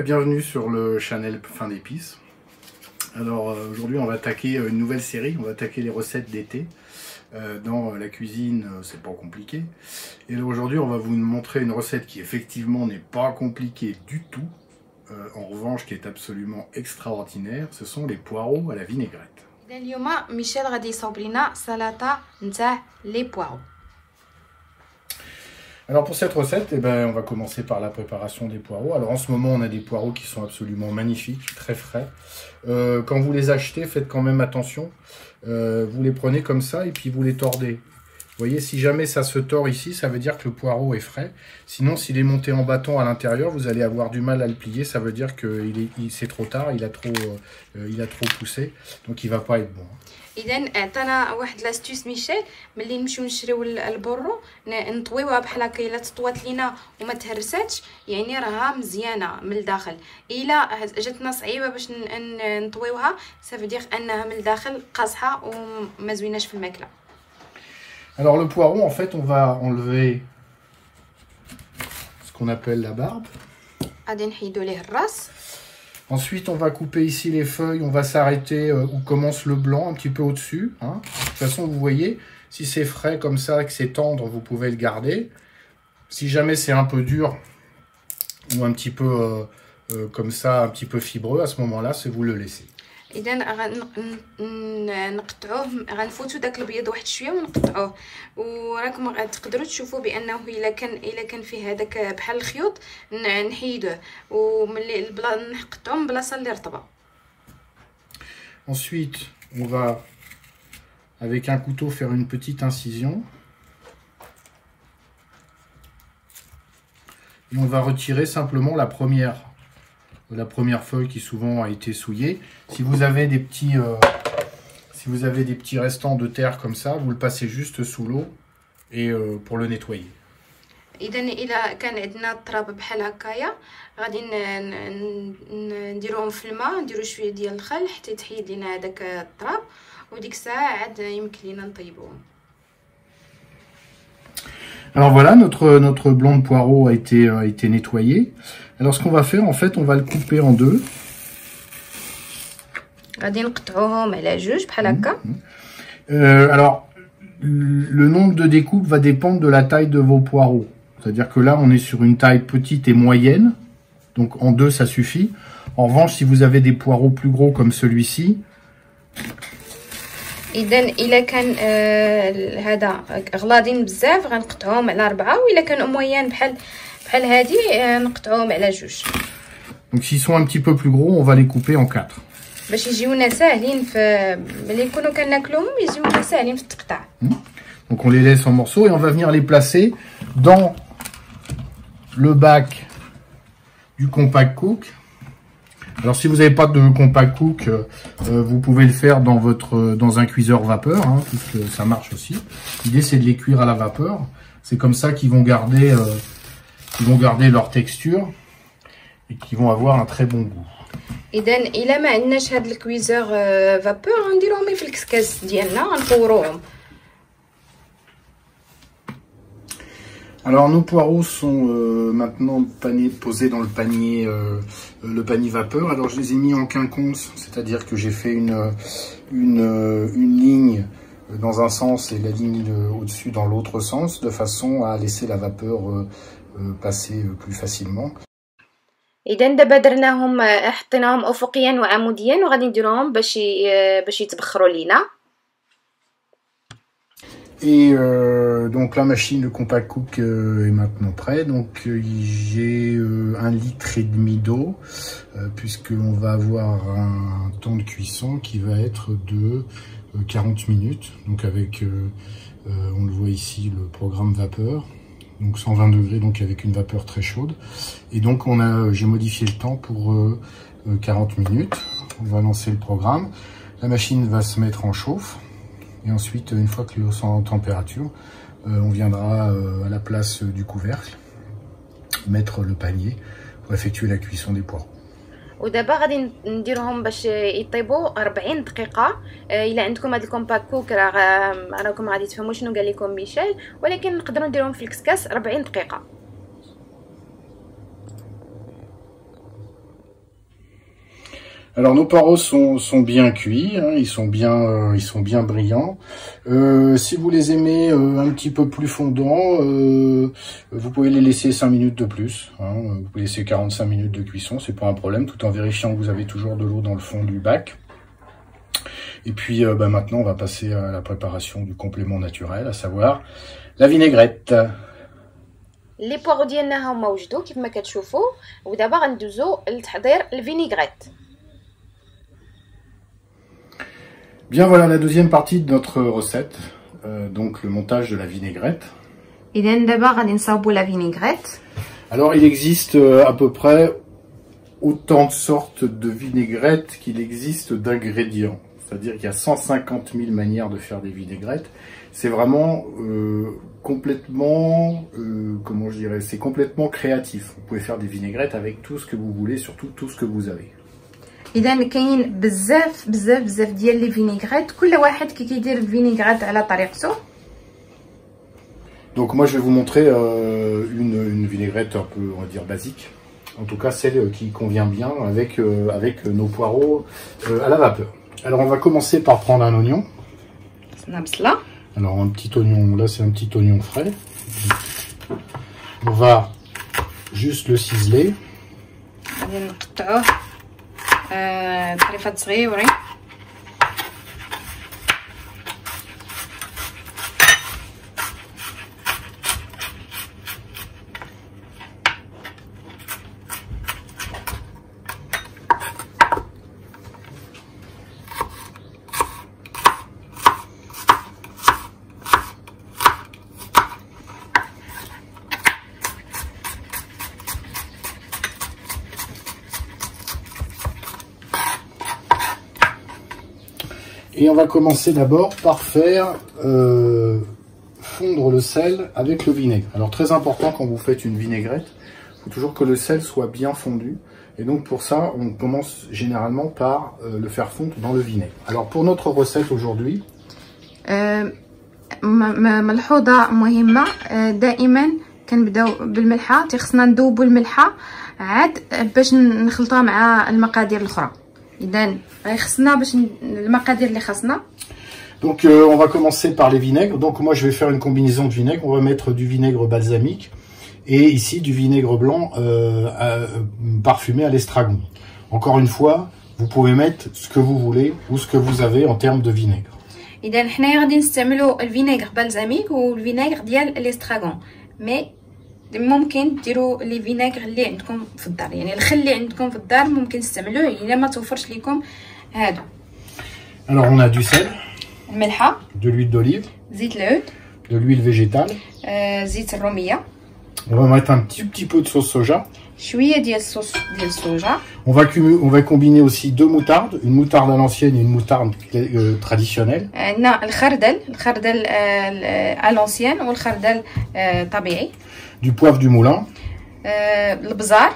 bienvenue sur le channel Fin d'épices. Alors aujourd'hui on va attaquer une nouvelle série, on va attaquer les recettes d'été. Dans la cuisine c'est pas compliqué. Et aujourd'hui on va vous montrer une recette qui effectivement n'est pas compliquée du tout. En revanche qui est absolument extraordinaire, ce sont les poireaux à la vinaigrette. اليوم ميشيل غادي يصاوب لينا سلطه نتاع لي بواو. Alors pour cette recette, eh ben, on va commencer par la préparation des poireaux. Alors en ce moment, on a des poireaux qui sont absolument magnifiques, très frais. Quand vous les achetez, faites quand même attention. Vous les prenez comme ça et puis vous les tordez. Vous voyez, si jamais ça se tord ici, ça veut dire que le poireau est frais. Sinon, s'il est monté en bâton à l'intérieur, vous allez avoir du mal à le plier. Ça veut dire que c'est trop tard, il a trop poussé, donc il va pas être bon. اذا عطانا واحد لاستيس ميشيل ملي نمشيو نشريو البرو نطويوها بحال هكا. الا تطوات لينا وما تهرساتش يعني راها مزيانه من الداخل. الا جاتنا صعيبه باش نطويوها صافي دير انها من الداخل قاصحه وما زويناش في الماكله. Alors le poireau, en fait, on va enlever ce qu'on appelle la barbe. غادي نحيدو ليه الراس. Ensuite, on va couper ici les feuilles, on va s'arrêter où commence le blanc, un petit peu au-dessus. Hein. De toute façon, vous voyez, si c'est frais comme ça, que c'est tendre, vous pouvez le garder. Si jamais c'est un peu dur ou un petit peu comme ça, un petit peu fibreux, à ce moment-là, c'est vous le laissez. اذا نقطعوه غنفوتوا داك الابيض واحد شويه ونقطعوه. وراكم تقدروا تشوفوا بانه الا كان فيه هذاك بحال الخيوط نحيدوه وملي نقطعوه من بلاصه اللي رطبه. Ensuite, on va avec un couteau faire une petite incision. Et on va retirer simplement la première feuille qui souvent a été souillée. Si vous avez des petits restants de terre comme ça, vous le passez juste sous l'eau et pour le nettoyer. اذا كان عندنا التراب بحال هكايا غادي نديروهم في الماء، نديرو شويه ديال الخل حتى يتحيد لينا هذاك التراب وديك الساعه عاد يمكن لينا نطيبوهم. Alors voilà, notre blanc de poireau a été nettoyé. Alors ce qu'on va faire, en fait, on va le couper en deux. غادي نقطعوهم على جوج بحال هكا. Alors, le nombre de découpes va dépendre de la taille de vos poireaux. C'est-à-dire que là, on est sur une taille petite et moyenne. Donc en deux, ça suffit. En revanche, si vous avez des poireaux plus gros comme celui-ci, اذا كان هذا غلاضين بزاف غنقطعوهم على 4 والا كانوا مويان بحال هادي نقطعوهم على جوج. Donc s'ils sont un petit peu plus gros, on va les couper en 4. باش يجيونا ساهلين ملي نكونوا كناكلوهم يجيونا ساهلين في التقطاع. Donc on les laisse en morceaux et on va venir les placer dans le bac du compact cook. Alors si vous n'avez pas de compact cook, vous pouvez le faire dans un cuiseur vapeur, hein, puisque ça marche aussi. L'idée c'est de les cuire à la vapeur. C'est comme ça qu'ils vont garder leur texture et qu'ils vont avoir un très bon goût. اذا الا ما عندناش هاد الكويزور فابور غنديروهم في الكسكاس ديالنا غنفوروهم. Alors nos poireaux sont maintenant posés dans le panier vapeur. Alors je les ai mis en quinconce, c'est-à-dire que j'ai fait une ligne dans un sens et la ligne au-dessus dans l'autre sens, de façon à laisser la vapeur passer plus facilement. اذا دابا درناهم حطيناهم افقيا وعموديا وغادي نديروهم باش يتبخروا لينا. Et donc la machine, le compact cook est maintenant prêt. Donc j'ai 1,5 litre d'eau, puisqu'on va avoir un temps de cuisson qui va être de 40 minutes. Donc avec, on le voit ici, le programme vapeur. Donc 120 degrés, donc avec une vapeur très chaude. Et donc j'ai modifié le temps pour 40 minutes. On va lancer le programme. La machine va se mettre en chauffe. Et ensuite, une fois que l'eau sera en température, on viendra à la place du couvercle mettre le panier pour effectuer la cuisson des poireaux. ودابا غادي نديرهم باش يطيبوا 40 دقيقه. الا عندكم هاد الكومباك كوك راكم غادي تفهموا شنو قال لكم ميشيل، ولكن نقدروا نديرهم في الكسكاس 40 دقيقه. Alors nos poireaux sont bien cuits, hein, ils sont bien brillants. Si vous les aimez un petit peu plus fondants, vous pouvez les laisser 5 minutes de plus. Hein, vous pouvez laisser 45 minutes de cuisson, c'est pas un problème, tout en vérifiant que vous avez toujours de l'eau dans le fond du bac. Et puis maintenant on va passer à la préparation du complément naturel, à savoir la vinaigrette. لي بوغ ديالنا هما وجدوا كيف ما كتشوفوا ودابا غندوزو لتحضير الفينيغريت. Bien, voilà la deuxième partie de notre recette, donc le montage de la vinaigrette. اذا دابا غادي نصاوبوا لا فينيغريت. Alors il existe à peu près autant de sortes de vinaigrettes qu'il existe d'ingrédients. C'est-à-dire qu'il y a 150 000 manières de faire des vinaigrettes. C'est vraiment complètement, comment je dirais, c'est complètement créatif. Vous pouvez faire des vinaigrettes avec tout ce que vous voulez, surtout tout ce que vous avez. اذا كاين بزاف ديال لي فينيغريت، كل واحد كيدير الفينيغريت على طريقته. Donc moi je vais vous montrer une vinaigrette un peu, on va dire, basique. En tout cas celle qui convient bien avec nos poireaux à la vapeur. Alors on va commencer par prendre un oignon. Alors un petit oignon, là c'est un petit oignon frais. On va juste le ciseler. طريفات صغيورين. Et on va commencer d'abord par faire fondre le sel avec le vinaigre. Alors très important quand vous faites une vinaigrette, il faut toujours que le sel soit bien fondu. Et donc pour ça, on commence généralement par le faire fondre dans le vinaigre. Alors pour notre recette aujourd'hui... ملحوظة مهمة، دائما كنبداو بالملحة، خصنا نذوبوا الملحة عاد باش نخلطوها مع المقادير الأخرى. إذا خصنا باش المقادير اللي خصنا. Donc on va commencer par les vinaigres. Donc moi je vais faire une combinaison de vinaigre. On va mettre du vinaigre balsamique et ici du vinaigre blanc parfumé à l'estragon. Encore une fois, vous pouvez mettre ce que vous voulez ou ce que vous avez en termes de vinaigre. إذا حنايا غادي نستعملوا الفينيغر بالزاميك والفينيغر ديال الاستراغون، مي ممكن ديروا لي فينيغر اللي عندكم في الدار، يعني الخل اللي عندكم في الدار ممكن تستعملوه الا ما توفرش لكم هادو. Alors on a du sel, الملحه، de l'huile d'olive, زيت العود، de l'huile végétale, زيت الروميه. On va mettre un petit peu de sauce soja. شويه ديال الصوص ديال الصوجا. On va combiner aussi deux moutardes, une moutarde à l'ancienne et une moutarde traditionnelle. عندنا الخردل à l'ancienne والخردل طبيعي. Du poivre du moulin. البزار.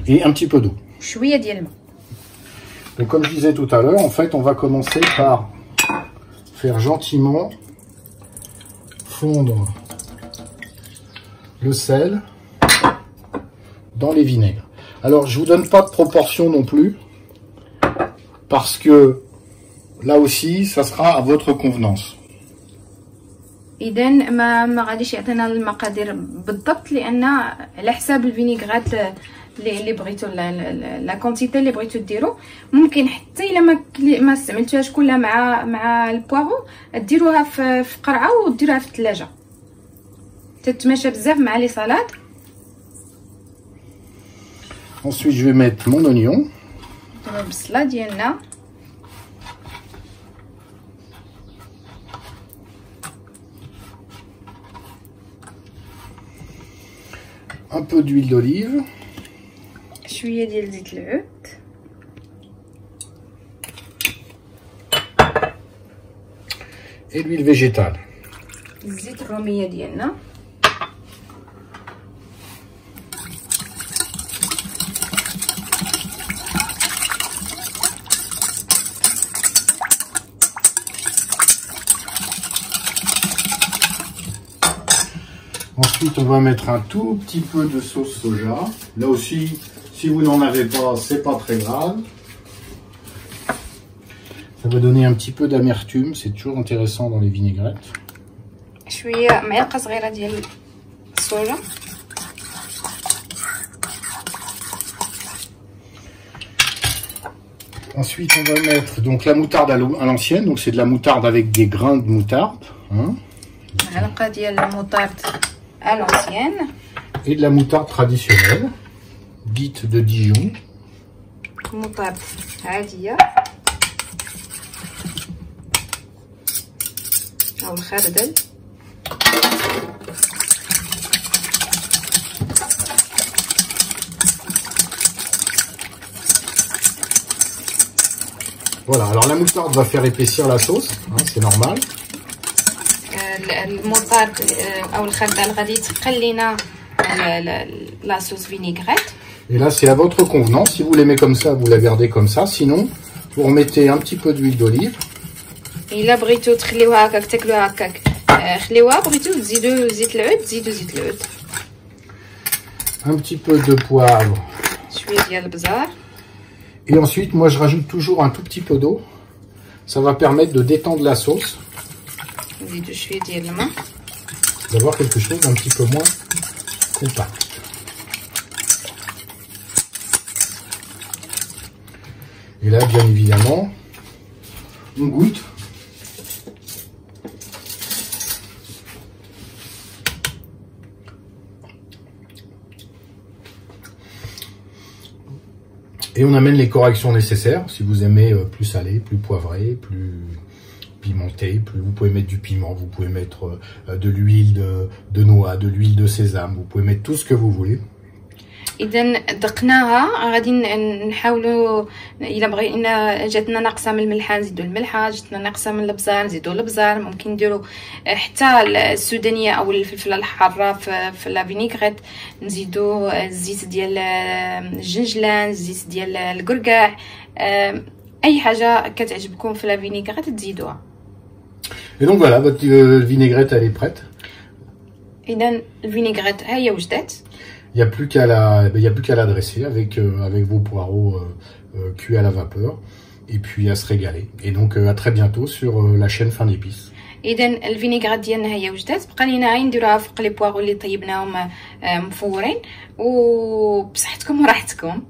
Et un petit peu d'eau. شويه ديال الماء. Donc comme je disais tout à l'heure, en fait, on va commencer par faire gentiment fondre le sel dans les vinaigres. Alors je vous donne pas de proportion non plus parce que là aussi ça sera à votre convenance. اذا ما غاديش يعطينا المقادير بالضبط لان على حساب الفينيغرات اللي بغيتو لا كونتيتي اللي بغيتو ديروا. ممكن حتى الا ما استعملتوهاش كلها مع البوارو ديروها في قرعه وديروها في الثلاجه، تتماشى بزاف مع لي سالاد. Ensuite, je vais mettre mon oignon. البصله ديالنا. Un peu d'huile d'olive. شويه ديال زيت العود. Et l'huile végétale. زيت الروميه ديالنا. Ensuite, on va mettre un tout petit peu de sauce soja. Là aussi, si vous n'en avez pas, c'est pas très grave. Ça va donner un petit peu d'amertume, c'est toujours intéressant dans les vinaigrettes. شويه معلقه صغيره ديال الصوجه. Ensuite, on va mettre donc la moutarde à l'ancienne, donc c'est de la moutarde avec des grains de moutarde. Hein. معلقه ديال الموطارد à l'ancienne. Et de la moutarde traditionnelle, dite de Dijon. مطارد عاديه او الخردل. Voilà, alors la moutarde va faire épaissir la sauce, hein, c'est normal. المطارد او الخردل غادي يتقل لينا la sauce vinaigrette. Et là, c'est à votre convenance. Si vous l'aimez comme ça, vous la gardez comme ça. Sinon, vous remettez un petit peu d'huile d'olive. إلا بغيتو تخليوها هكاك تاكلوها هكاك خليوها. بغيتو تزيدو زيت العود زيدو زيت العود. Un petit peu de poivre. شويه ديال البزار. Et ensuite, moi, je rajoute toujours un tout petit peu d'eau. Ça va permettre de détendre la sauce. نزيدو شويه ديال الماء. D'avoir quelque chose d'un petit peu moins compact. Et là, bien évidemment, on goûte. Et on amène les corrections nécessaires. Si vous aimez plus salé, plus poivré, plus pimenté, plus vous pouvez mettre du piment, vous pouvez mettre de l'huile de noix, de l'huile de sésame, vous pouvez mettre tout ce que vous voulez. اذا دقناها غادي نحاولوا الا بغينا جاتنا ناقصه من الملح نزيدوا الملحه، جاتنا ناقصه من البزار نزيدوا البزار. ممكن نديروا حتى السودانيه او الفلفله الحاره في لا فينيغريت، نزيدوا الزيت ديال الجنجلان، الزيت ديال الكركاع، اي حاجه كتعجبكم في لا فينيغريت تزيدوها. Et donc voilà, votre vinaigrette elle est prête. اذا الفينيغريت ها هي وجدات. Il n'y a plus qu'à la dresser avec vos poireaux cuits à la vapeur et puis à se régaler. Et donc à très bientôt sur la chaîne Fin d'Épices. اذا الفينيغرات ديالنا هي وجدات. بقى لينا غير نديروها فوق لي بواغو اللي طيبناهم مفورين. وبصحتكم وراحتكم.